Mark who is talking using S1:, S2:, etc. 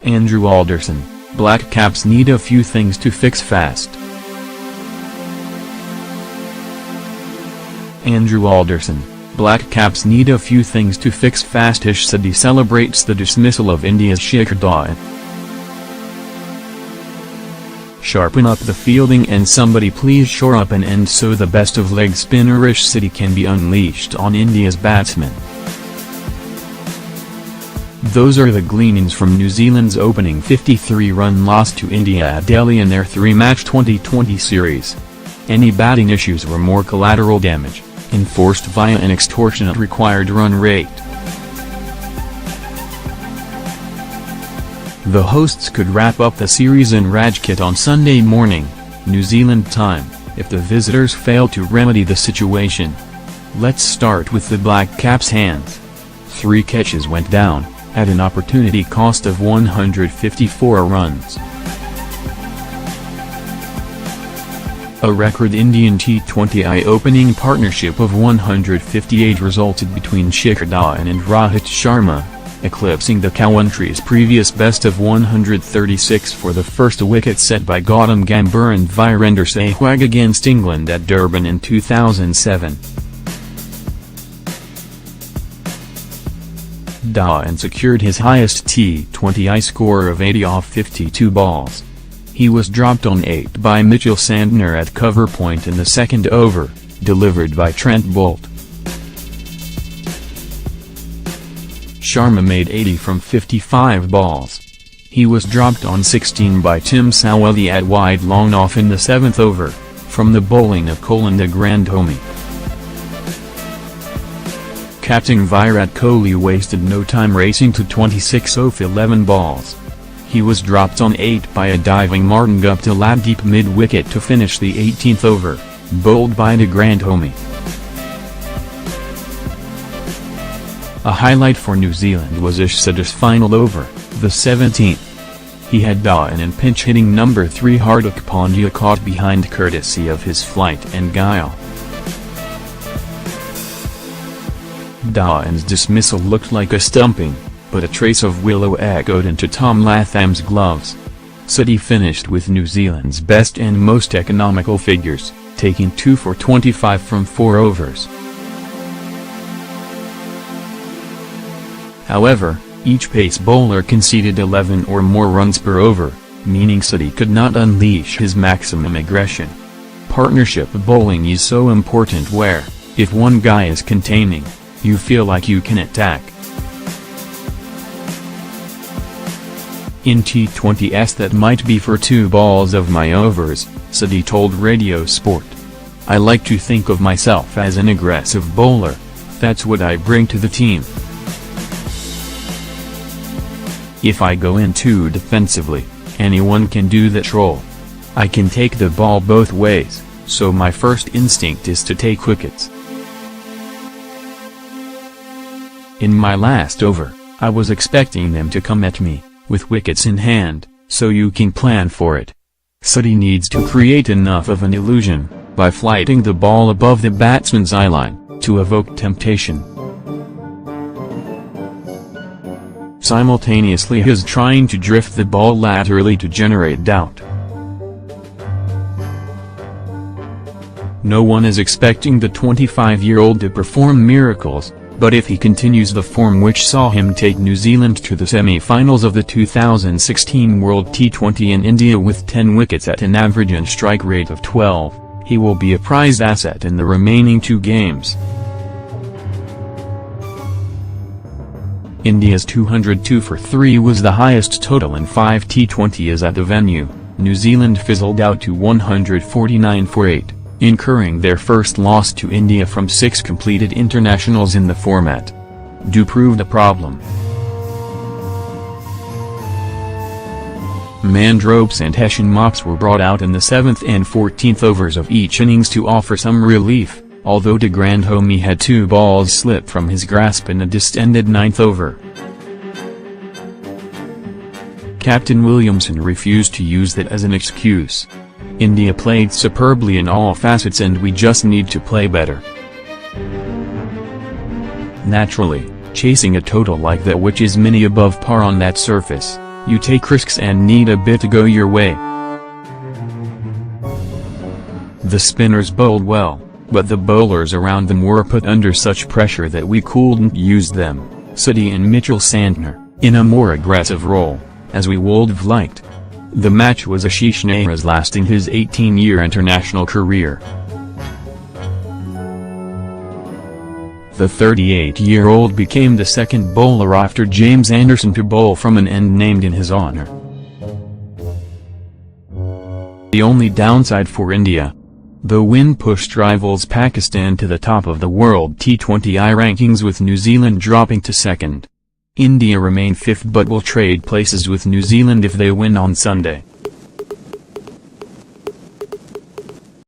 S1: Andrew Alderson, Black Caps need a few things to fix fast. Andrew Alderson, Black Caps need a few things to fix fast-ish said he celebrates the dismissal of India's Shikhar Dhawan. Sharpen up the fielding and somebody please shore up an end so the best of leg spinner-ish City can be unleashed on India's batsmen. Those are the gleanings from New Zealand's opening 53-run loss to India at Delhi in their three-match 2020 series. Any batting issues were more collateral damage, enforced via an extortionate required run rate. The hosts could wrap up the series in Rajkot on Sunday morning, New Zealand time, if the visitors fail to remedy the situation. Let's start with the Black Caps' hands. 3 catches went down, at an opportunity cost of 154 runs. A record Indian T20I opening partnership of 158 resulted between Shikhar Dhawan and Rohit Sharma, eclipsing the country's previous best of 136 for the first wicket set by Gautam Gambhir and Virender Sehwag against England at Durban in 2007. Dhawan secured his highest T20I score of 80 off 52 balls. He was dropped on 8 by Mitchell Santner at cover point in the second over, delivered by Trent Boult. Sharma made 80 from 55 balls. He was dropped on 16 by Tim Sawaldi at wide long off in the 7th over, from the bowling of Colin de Grandhomme. Captain Virat Kohli wasted no time racing to 26 off 11 balls. He was dropped on 8 by a diving Martin Guptill deep mid-wicket to finish the 18th over, bowled by de Grandhomme. A highlight for New Zealand was Ishsada's final over, the 17th. He had Dhawan and pinch-hitting number 3 Hardik Pandya caught behind courtesy of his flight and guile. Dhawan's dismissal looked like a stumping, but a trace of willow echoed into Tom Latham's gloves. City finished with New Zealand's best and most economical figures, taking 2 for 25 from 4 overs. However, each pace bowler conceded 11 or more runs per over, meaning City could not unleash his maximum aggression. Partnership bowling is so important where, if one guy is containing, you feel like you can attack. In T20s that might be for 2 balls of my overs, City told Radio Sport. I like to think of myself as an aggressive bowler, that's what I bring to the team. If I go in too defensively, anyone can do that role. I can take the ball both ways, so my first instinct is to take wickets. In my last over, I was expecting them to come at me, with wickets in hand, so you can plan for it. City needs to create enough of an illusion, by flighting the ball above the batsman's eyeline, to evoke temptation. Simultaneously he is trying to drift the ball laterally to generate doubt. No one is expecting the 25-year-old to perform miracles, but if he continues the form which saw him take New Zealand to the semi-finals of the 2016 World T20 in India with 10 wickets at an average and strike rate of 12, he will be a prized asset in the remaining 2 games. India's 202 for 3 was the highest total in 5 T20s at the venue. New Zealand fizzled out to 149 for 8, incurring their first loss to India from 6 completed internationals in the format. Do proved a problem. Mandropes and Hessian mops were brought out in the 7th and 14th overs of each innings to offer some relief, although de Grandhomme had 2 balls slip from his grasp in the distended 9th over. Captain Williamson refused to use that as an excuse. India played superbly in all facets and we just need to play better. Naturally, chasing a total like that which is many above par on that surface, You take risks and need a bit to go your way. The spinners bowled well, but the bowlers around them were put under such pressure that we couldn't use them, Sodhi and Mitchell Santner, in a more aggressive role, as we would have liked. The match was Ashish Nehra's last in his 18-year international career. The 38-year-old became the second bowler after James Anderson to bowl from an end named in his honour. The only downside for India. The win pushed rivals Pakistan to the top of the World T20I rankings, with New Zealand dropping to second. India remain fifth but will trade places with New Zealand if they win on Sunday.